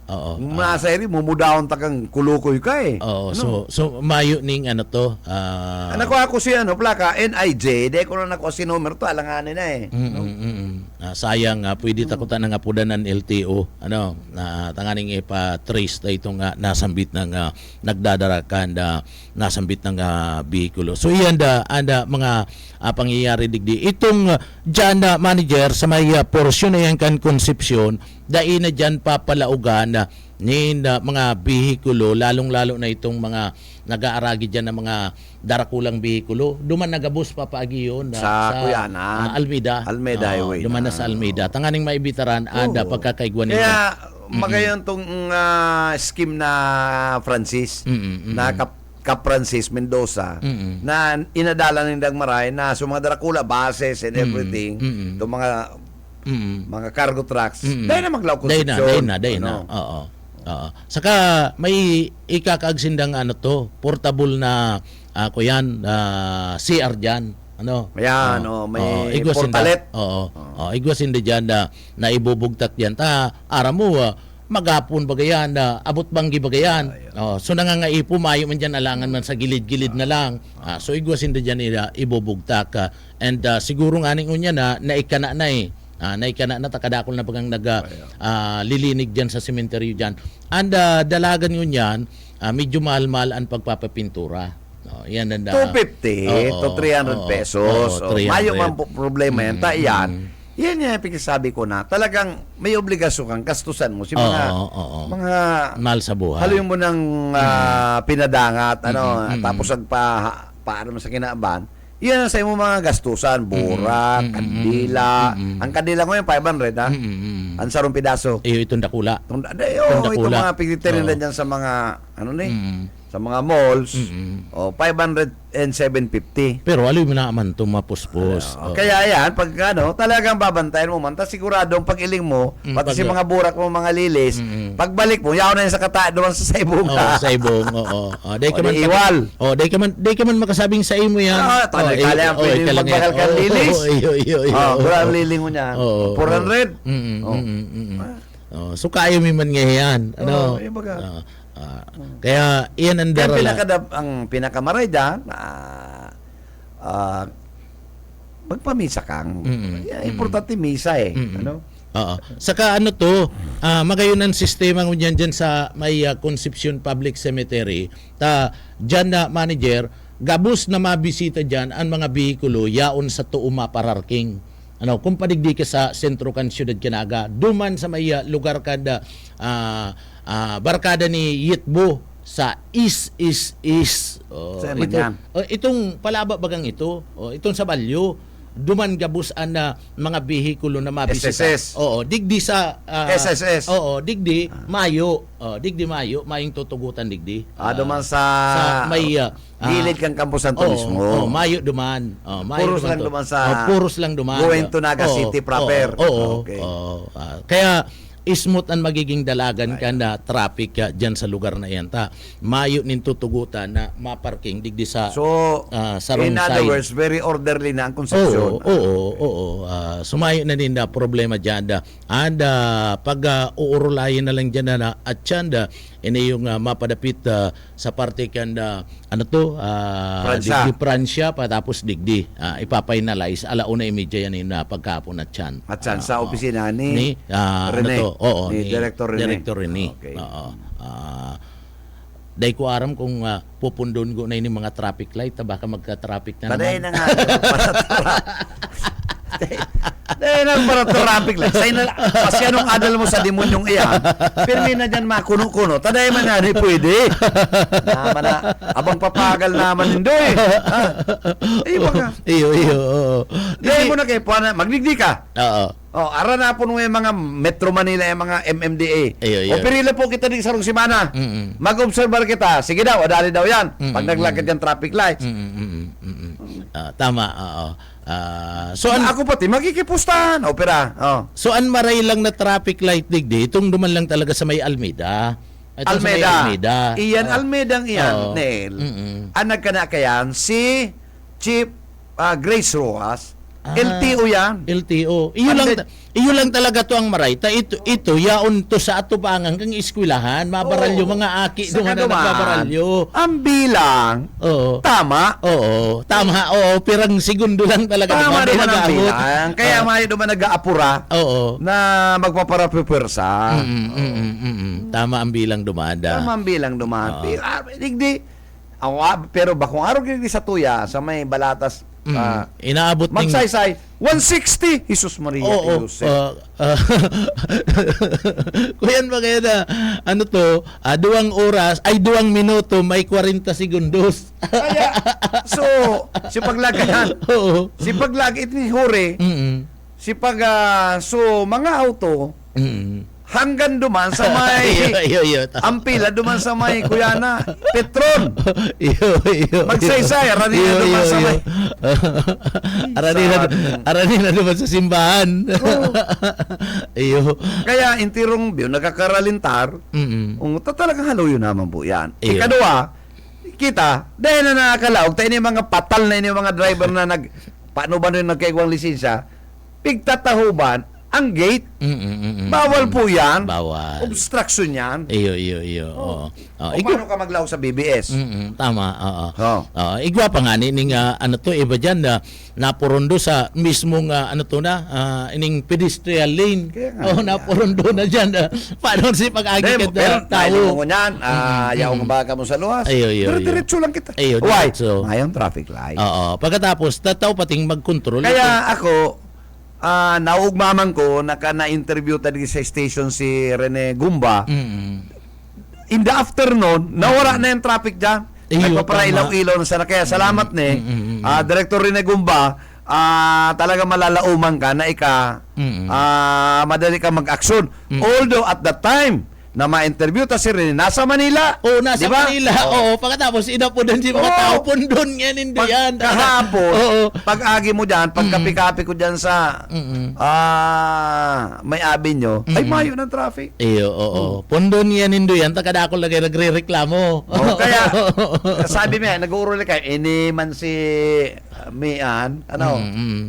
Oo. Masa eri, mumudahon takang kulukoy ka eh. Oo, so mayo ning Anak ko ako si plaka, NIJ, dahil ko na nakuha si numero to, alanganin na eh. Sayang pwede takutan ng apudan ng LTO tanganing ipa-trace na itong nasambit ng nagdadarakan nasambit ng bihikulo. So iyan anda mga pangyayari digdi. Itong dyan manager sa may porsyon na yan kan Concepcion, dahil na dyan papalaugan ni mga bihikulo, lalong-lalo na itong mga nag-aaragi dyan ng mga darakulang bihikulo. Duman nagabus papaagi yun Sa Kuyanan. Almeida. Almeida Highway Duman na sa Almeida. Tanganing maibitaran ada pagkakaigwan nila. Kaya, magayon tong scheme na Francis, na Cap Francis Mendoza, na inadala ng Dagmaray na sa mga Dracula bases and everything, itong mga cargo trucks, dahil na maglaw construction. Dahil na. Oo. Saka may ikakaagsindang portable na CR dyan. Ayan, may portalet. Igwasin dyan na ibubugtak dyan. Aram mo, magapon bagayan, abot banggi bagayan. So nangangaipo, mayo man dyan, alangan man sa gilid-gilid na lang. So igwasin dyan nila ibubugtak. And siguro nga ning unya na naikana na naikana na takadakol na bagang lilinig dyan sa sementeryo dyan. And dalagan yun yan, medyo mahal-mahal ang pagpapapintura. Yan 250 to 300 pesos. 300. Mayo man problema yan. Yan yung pinasabi ko na talagang may obligasyon kang kastusan mo si mga mahal sa buhay. haluin mo ng pinadangat tapos paano mo sa kinaaban. Yan ang sa imo mga gastusan, burak, kandila. Ang kandila ko yung 500 ha. Ang sarong pidaso. Itong dakula. Itong mga pigtiterin na dyan sa mga sa mga malls, 500 and 750. Pero alam mo na man tumapuspos. Kaya yan, pag talagang babantayan mo man, siguradong pag iling mo, pati si mga burak mo, mga lilis, pagbalik mo, yaw na yun sa doon sa saibong. Sa ibong, Day ka man iwal. Day ka man makasabing sa imo yan. Kala yan, pwede magbakal ka lilis. Kurang liling mo niyan. 400. So kayo may man ngayon. Kaya iyan ang darala. Ang pinakamaray dyan, magpamisa kang. Importante misa eh. Saka magayon ang sistema ng dyan sa may Concepcion Public Cemetery. Dyan na manager, gabos na mabisita dyan ang mga bihikulo yaon sa tuuma pararking. kung padigdi ka sa sentro kan siyudad kinaga, duman sa may lugar kada barkada ni Yitbo sa East. Saan man yan? Itong palaba bagang ito, itong sa Balyo, duman gabusan na mga bihikulo na mabisita. SSS. Digdi sa SSS. digdi Mayo. Digdi Mayo, mayong tutugutan digdi. Duman sa may gilid kang Campo Santo mismo. Mayo duman. Mayo Puros lang to. duman sa puros lang duman. going to Naga City proper. Okay. Kaya smooth ang magiging dalagan ka na traffic ka dyan sa lugar na yan. Mayo nin tutugutan na maparking digdi sa So, sa wrong in other side. words, very orderly na ang konsepsyon. Oo. Sumayo na din na problema dyan. Pag uurulayin na lang dyan na at dyan ini yung mapadapit sa parte kan Pransya. digdi Pransya patapos digdi ipapinalize 1:30 yan na pagkapon at dyan. At saan sa opisina ni Rene. ni Director Rene. Director Rene. Okay. Dahil ko aram kung pupundon ko na yung mga traffic light, baka magka-traffic na Paday naman. na nga. Dahil na para traffic lang. Say na, pasyanong adal mo sa demonyong iyan. Pirmi na dyan makuno-kuno. Taday man yan, pwede. Naman na, abang papagal naman nindo eh. Baka. Iyo. Dahil mo na kayo, magdigdi ka. Oo. Ara na po nung yung mga Metro Manila, yung mga MMDA. Iyo. O pirila po kita di sa rong simana. Mm-mm. Mag-observe kita. Sige daw, adali daw yan. Pag naglakad yung traffic lights. Tama, oo. So Ako pati, makikipustahan. Opera. so an maray lang na traffic light digdi, itong duman lang talaga sa may Almeida. Itong sa may Almeida. Iyan, Almeida ang iyan, Oo. Neil. Mm-mm. Ang nagkana kayan, si Chief Grace Rojas. LTO yan. LTO. And Iyo lang talaga to ang maray. Ito yaon to sa ato pangang kang eskwelahan, mabaralyo mga aki Sa duman na kaduman, nagbabaralyo. ang bilang, Oo. tama. Oo, tama. Oo, pirang segundo lang talaga Tama di naman ang nag-aabot. bilang. Kaya may naman nag-aapura Oo. na magpaparapipwersa. Tama ang bilang dumada. Tama ang bilang dumaan. Digdi. Pero bakong araw kini sa tuya, sa may balatas, Inaabot ning magsaysay, 160. Jesus Maria. Oo. Jose. Kuyan ba kaya na ano to, 2 oras ay 2 minuto may 40 segundos. Kaya, so, si paglagayan, Oo. si paglagit ni Hore, si so, mga auto, hanggang duman sa may, Iyo. ang pila duman sa may Kuyana, Petron. Iyo. Magsaysay, arani na duman sa may. Arani na naman sa simbahan. Iyo. Kaya, intirong biyo, nagkakaralintar, talagang halo yun naman po yan. Iyo. Ikadua, kita, dahil na nakakalaog, tayo mga patal na yung mga driver na paano ba rin nagkaigwang lisensya, pigtatahuban, ang gate, bawal po yan. Bawal. Obstruction yan. Iyo. Oo. O paano ka maglaw sa BBS? Tama, oo. Oh. Igwa pa nga ning iba diyan na napurundo sa mismong ining pedestrian lane. Kaya nga, napurundo na diyan. Paano si pag-agit Pero tao? tayo mo niyan, ayaw ang baga mo sa luwas. Iyo. Pero diretso lang kita. Iyo, Why? diretso. Mayroong traffic light. Oo. Pagkatapos tataw pating mag-control. Kaya ako, naugmaman ko, na-interview talaga sa station si Rene Gumba. In the afternoon, nawala na yung traffic dyan. Iyo, Nagpaparailaw-ilaw na sana. Kaya salamat Director Rene Gumba, talaga malalauman ka na madali ka mag-aksyon. Although at that time, na ma-interview ta si Rene, nasa Manila. Oo, nasa Diba? Manila. Oo, pagkatapos inapunan si mga tao pundon yan hindi yan. Kahapon, Oo. pag-agi mo dyan, pag-kapi-kapi ko dyan sa may avenue, ay mayo ng traffic. Iyo, oo. Pundon yan hindi yan. Takadako lagay nagre-reklamo. Kaya, sabi mo yan, nag-uuruli kayo, man si Mian,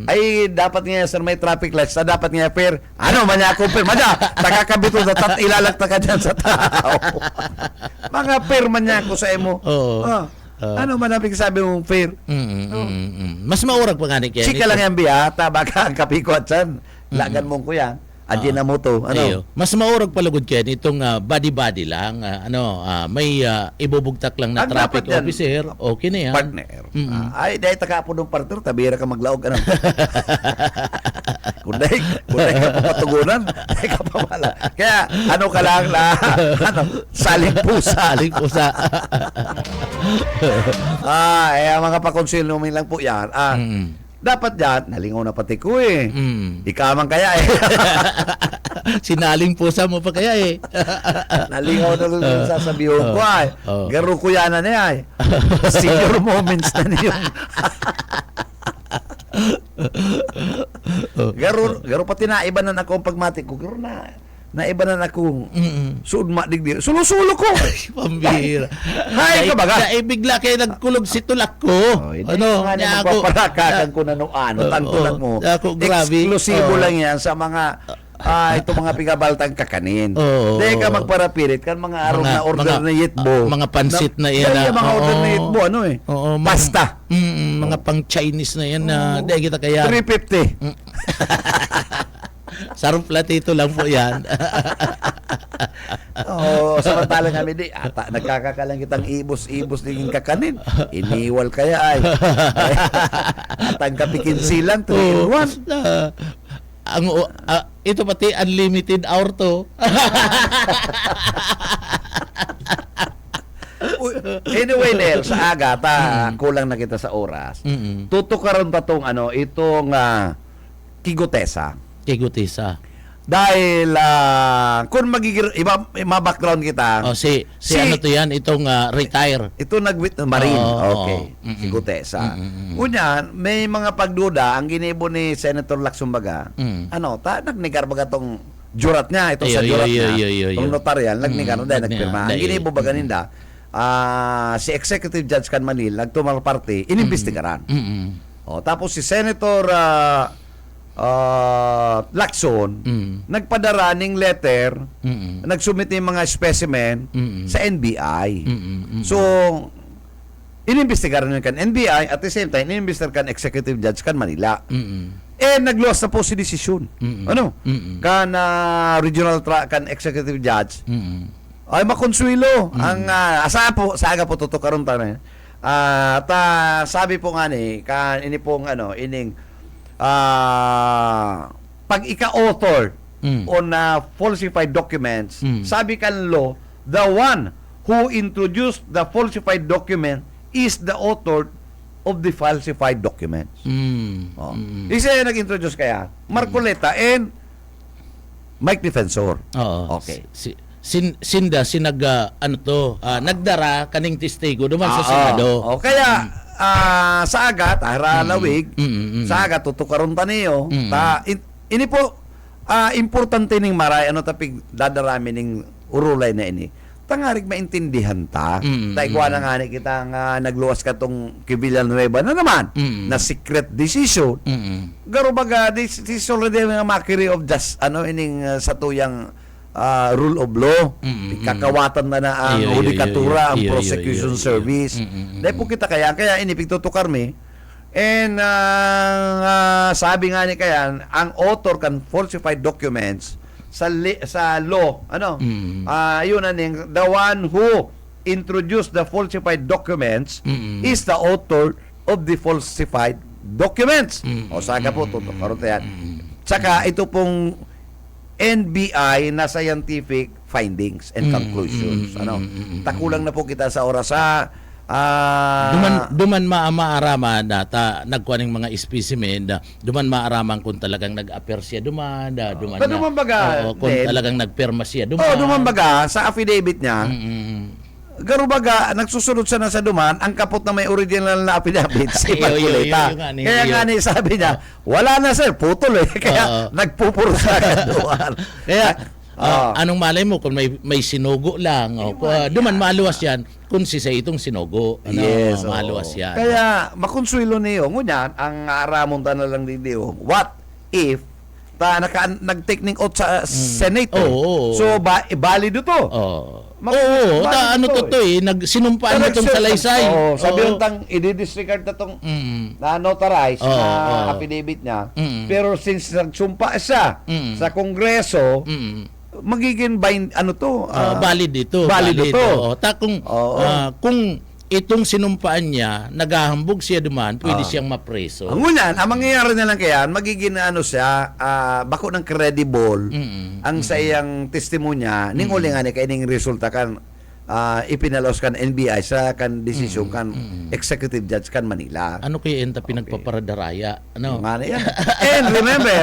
ay dapat nga sir may traffic lights, dapat nga fair. Man niya ako fair? Madya, takakabito na ilalagta ka dyan sa tao. Mga fair man niya ako sa imo. Oo. Man ang sabi mong fair? Mas maurag pa nga ni Kenny. Chika lang yan biya, baka ang kapiko at san. Lagan mong ko yan. Adyan na mo to. Ayo. Ano? Mas maurog palugod kaya nitong body-body lang. May ibubugtak lang na Ang traffic dapat yan, officer. Okay na yan. Partner. Mm-mm. Ay, dahil taka po ng partner, tabira ka maglaog. Ano? kung dahil ka papatugunan, dahil ka pa wala. Kaya, ano ka lang na, saling pusa. Saling pusa. Mga pakonsilyo mo lang po yan. Dapat yan, nalingaw na pati ko eh. Ikaman kaya eh. Sinaling pusa mo pa kaya eh. Nalingaw na lang sasabihin ko ay. Oh. Garo ko yan na niya eh. Senior moments na niyo. Garo pati naiba na ako ang pagmati ko. Garo naiba na ako. Sudma digdi. Sulo-sulo ko. Pambira. Hay ka baga. Dahil bigla kayo nagkulog si tulak ko. Niya ako paparakakan ko na nung tangtulak mo. Ako, grabe. Eksklusibo lang yan sa mga itong mga pigabaltang kakanin. Dahil ka magparapirit kan mga araw na order na yitbo. Mga pansit na yan. Dahil mga order na yitbo, ano eh? Pasta. Mga pang Chinese na yan na dahil kita kaya. 350. Sarong platito lang po yan. Samantalang kami di, nagkakakalang kitang ibos-ibos din kakanin. Iniwal kaya ay. At ang kapikinsilang 3-in-1. Ito pati unlimited hour to. Anyway, Nel, sa aga, kulang na kita sa oras. Tutukaron pa tong itong Kigotesa. Kigutisa. Dahil kung ma-background kita. Si ano to yan? Itong retire. Ito Marine. Okay. Kigotesa. Unya, may mga pagduda ang ginibo ni Senator Lacsumbaga. Nagnigar baga tong jurat niya. Ito sa jurat niya. Itong notarial, nagnigar dahil nagpirma. Ang ginibo baga ninda, si Executive Judge Can Manil, nagtumal party, inimbestigaran. Tapos si Senator Lacson, nagpadara ng letter, nagsubmit ng mga specimen sa NBI. So, inimbestigaran nyo kan NBI, at the same time, inimbestigaran kan Executive Judge Can Manila. Nagluwas na po si desisyon. Kan regional kan Executive Judge, ay makonsuelo. Ang sa aga po tutukaron tayo. Sabi po nga ni, ini pong ining pag ika-author on falsified documents, sabi kan law, the one who introduced the falsified document is the author of the falsified documents. Isa yung nag-introduce kaya, Marcoleta and Mike Defensor. Okay. Nagdara kaning testigo duman sa Senado. Kaya sa aga lawig sa aga tutukaron ta niyo ini po importante ning maray tapig dadarami ning urulay na ini tangarig maintindihan ta taigwa na nga ni kita nga nagluwas ka tong Villanueva na naman na secret decision garo baga this is already a mockery of just ining sa tuyang rule of law, kakawatan na ang judikatura, ang prosecution service. Dahil po kita kaya inipigtutukar mi. And sabi nga ni kaya, ang author can falsified documents sa law. Yun the one who introduced the falsified documents is the author of the falsified documents. O saka po, tutukaron tayo. Saka ito pong NBI na scientific findings and conclusions. Takulang na po kita sa oras duman maaraman nagkuha ng mga specimen duman maaraman kung talagang nag-appear siya duman baga kung talagang nagpirma siya duman baga sa affidavit niya garo baga nagsusunod siya na sa duman ang kapot na may original na affidavit si Marcoleta. Kaya nga ni sabi niya wala na sir, putol kaya nagpupuro sa duman. Kaya anong malay mo kung may sinugo lang duman maluwas yan kung si sa itong sinugo maluwas yan. Kaya makonsuelo niyo ngunyan ang aramon ta na lang diyo what if nag-take ning oath sa Senate so balido to Oo, ano to nagsinumpaan mo itong salaysay. Oo, sabi Oo. yung tang i-disregard na itong Mm. na notarize Oo, na oo. affidavit niya. Mm. Pero since nagsumpa siya sa Kongreso, magiging Valid dito. valid ito. Oo. Oo. Kung itong sinumpaan niya, naghahambog siya duman, pwede siyang mapreso. Ang unan, ang mangyayari na lang kaya, magiging siya, bako ng credible, ang sa iyang testimonya, ning uli nga ni kay ning resulta kan, ipinalos kan NBI sa kan desisyon kan executive judge kan Manila. Ano kaya enta pinagpaparadaraya? Ano? Nga na yan. And remember,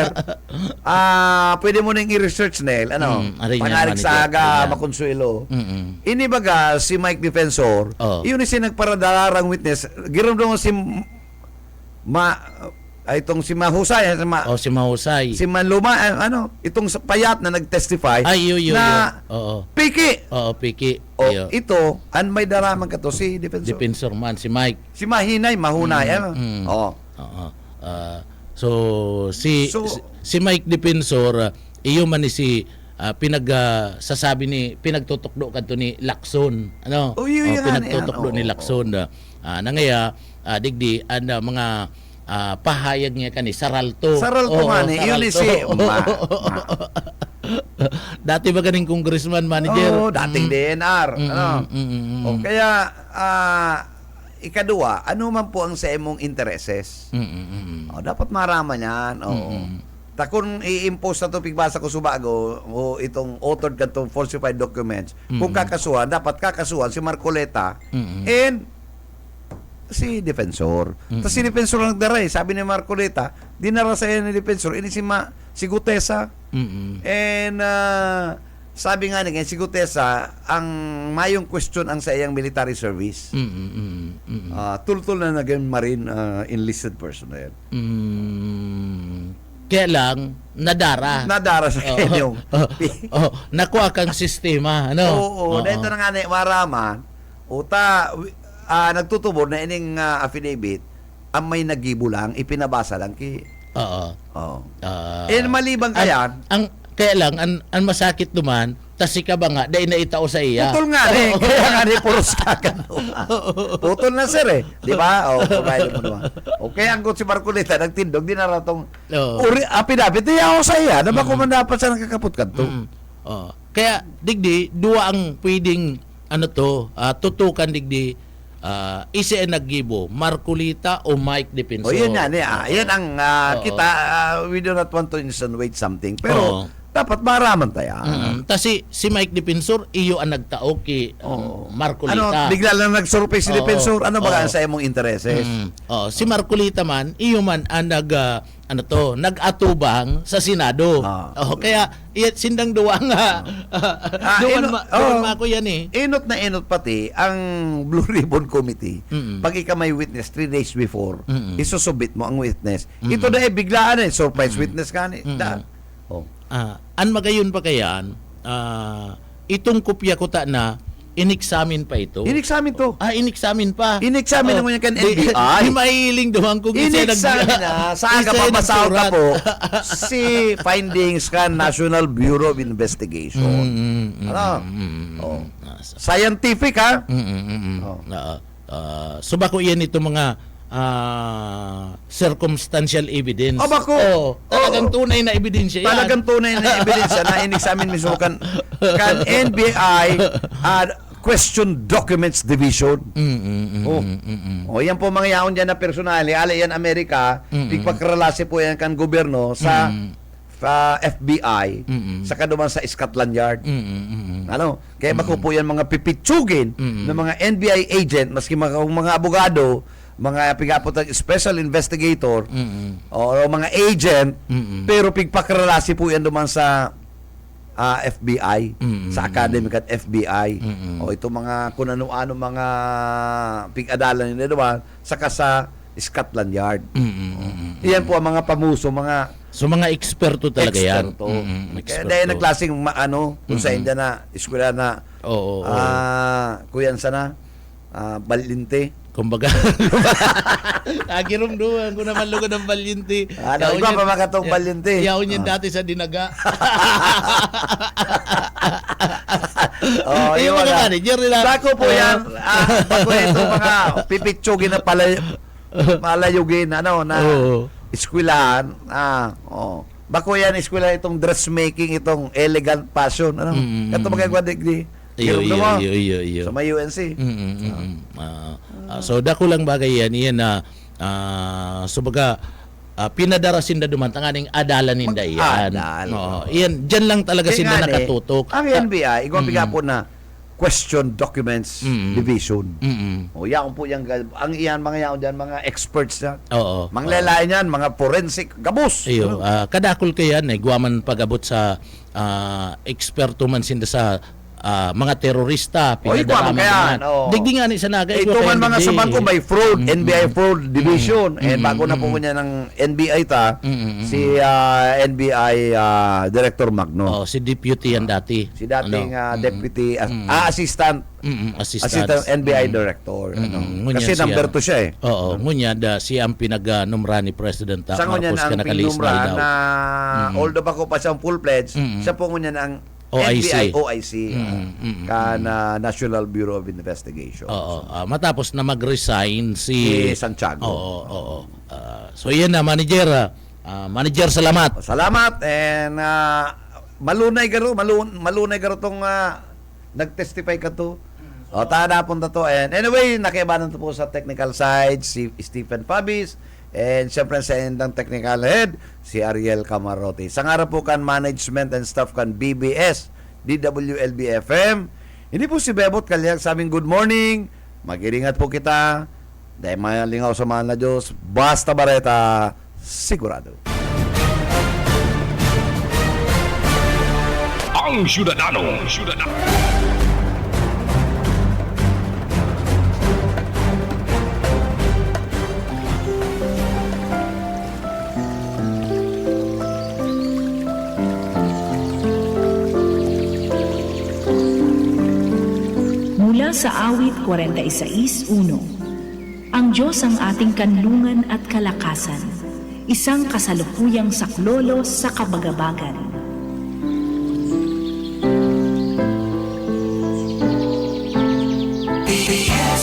pwede mo nang i-research, Nel, ari niya, Panalig manager. Saga, Ari niya. Makonsuelo. Mm-mm. Inibaga, si Mike Defensor, Oh. yun si nagparadarang witness, giram doon si itong si Mahusay, Si Mahusay. si Manluma, itong payat na nag-testify Ay, yun. na Oo. piki. Oo, Piki. O, Iyo. ito, may daraman ka to, si Defensor. Defensor man, si Mike. Si Mahunay. Oo. Oo. So si So- si Mike Defensor, iyo man ni si sasabi ni pinagtutukdo kadto ni Lacson. Ano? Oh, yun nga pinagtutukdo yan. ni Oo, Lacson. Nangaya digdi mga pahayag niya kani Saralto. Saralto man eh. Yun si Dati ba ganing congressman manager? Oo, dating DNR. O, kaya, ikadua, ano man po ang sa imong intereses? O, dapat maraman yan. Oo. Ta kung i-impose na ito, pigbasa ko subago, o itong authored ka itong falsified documents, kung kakasuhan, dapat kakasuhan si Marcoleta and si Defensor. Tapos si Defensor ang nagdaray. Sabi ni Marcoleta, dinara sa ni Defensor, ini si Gutesa. And sabi nga niya, si Gutesa, ang mayong question ang sa iyang military service. Tultul na naging marine enlisted personnel. Kaya lang nadara. Nadara sa inyong. Nakuha kang sistema, ano? Oo, dahil ito na nga na maraman, nagtutubor na ining affidavit, ang may nagibo lang, ipinabasa lang Oo. Oo. And maliban kaya, kaya lang ang masakit duman, tas ka ba nga dahil naitao sa iya. putol nga rin. Kaya nga rin, puros ka putol na sir eh. Di ba? Pagkain mo naman. Okay, ang si Marcoleta, nagtindog, di na ratong pinapit, niya ako sa iya. Diba kung man dapat siya nakakaput ka to? Kaya, digdi, dua ang pwedeng, tutukan digdi, isa ang naggibo, Marcoleta o Mike Defensor. Yun yan. Yan ang kita, we do not want to insinuate something. Pero, dapat maraman tayo. Kasi si Mike Defensor, iyo ang nagtao kay Marcoleta. Bigla lang nag-surface si Oo. Defensor. Ano ba Oo. ang sa imong intereses? Si Marcoleta man, iyo man ang nag-atubang sa Senado. Kaya sindang duwa nga. Duwan ako yan eh. Inot na inot pati ang Blue Ribbon Committee. Pag ikaw may witness 3 days before, isusubmit mo ang witness. Ito na biglaan surprise witness ka ni. An magayon pa kayan, itong kopya ko ta na inexamine pa ito. In-examine to. Inexamine pa. In-examine mo yan kan NBI. Di mahiling duwang kung In-examine na. Saan ka papasaw ka po? Si findings ka National Bureau of Investigation. Scientific ha? So bako yan ito mga circumstantial evidence. Bako. Talagang tunay na ebidensya yan. Talagang tunay na ebidensya na in-examine mismo kan NBI Question Documents Division. Yan po mga yaon dyan na personali. Ala yan Amerika. Pagpakrelase po yan kan gobyerno sa FBI sa kaduman sa Scotland Yard. Kaya bako po yan mga pipitsugin ng mga NBI agent, maski mga abogado, mga pigapot special investigator o mga agent, pero pigpakrelase po yan duman sa FBI, sa academic at FBI, o ito mga kung ano-ano mga pig-adalan nila duman, saka sa Scotland Yard. Iyan po ang mga pamuso, So mga eksperto talaga yan. Kaya dahil na klaseng kung sa India na eskwela na kuyan sana balinte. Kumbaga, agirom doon, kung naman lugod ng balyente. Iba pa makatong balyente. Yaon yan dati sa dinaga. Oh, yung mga manager nila. Bako po yan. Bako itong mga pipitsugin na palayugin, ano, na Oo. eskwelahan. Bako yan, eskwelahan itong dressmaking, itong elegant fashion. Ano? Ito magagawa degree. Iyo. Sa may UNC. So dako lang bagay yan na subaga pinadarasin na dumantanganing adalan ninda yan. Mag-adal. Oo. Iyan, dyan lang talaga Kaya sila nga, nakatutok. Ang NBI, igwapiga po na question documents division. O yan po yung, ang iyan mga yan dyan, mga experts na. Oo. Manglalain yan, mga forensic, gabos. Iyo, kadakol kayan guwaman pag-abot sa eksperto man sinda sa mga terorista, Oy, pinadaraman kaya, naman. Digdi nga ni sa naga. Ito man mga sa bangko may fraud, NBI fraud division. Bago na po niya ng NBI si NBI Director Magno. Si deputy yan dati. Si dating deputy assistant Assistant NBI Director. Ngunyan Kasi siya. number 2 siya eh. Oo, ngunya siya ang pinag-numra ni President Sa ngunyan Marcos ang kanakalis pinumra daw. na although bako pa siyang full pledge, siya po ngunyan ang OIC. OIC kana National Bureau of Investigation. Oo, matapos na mag-resign si Santiago. Oo. So yan na manager. Manager, salamat. Salamat and malunay garo tong nag-testify ka to. O tada punta to and anyway nakibanan to po sa technical side si Stephen Pabis and siyempre sa endang technical head si Ariel Camarote. Sa nga po kan management and staff kan BBS DWLB FM. Hindi po si Bebot Kalyag sa aming good morning. Mag-iringat po kita. Dahil malingaw sa mahal na Diyos. Basta Bareta, sigurado. Ang Syudadano. Mula sa awit 46:1, ang Diyos ang ating kanlungan at kalakasan, isang kasalukuyang saklolo sa kabagabagan. BBS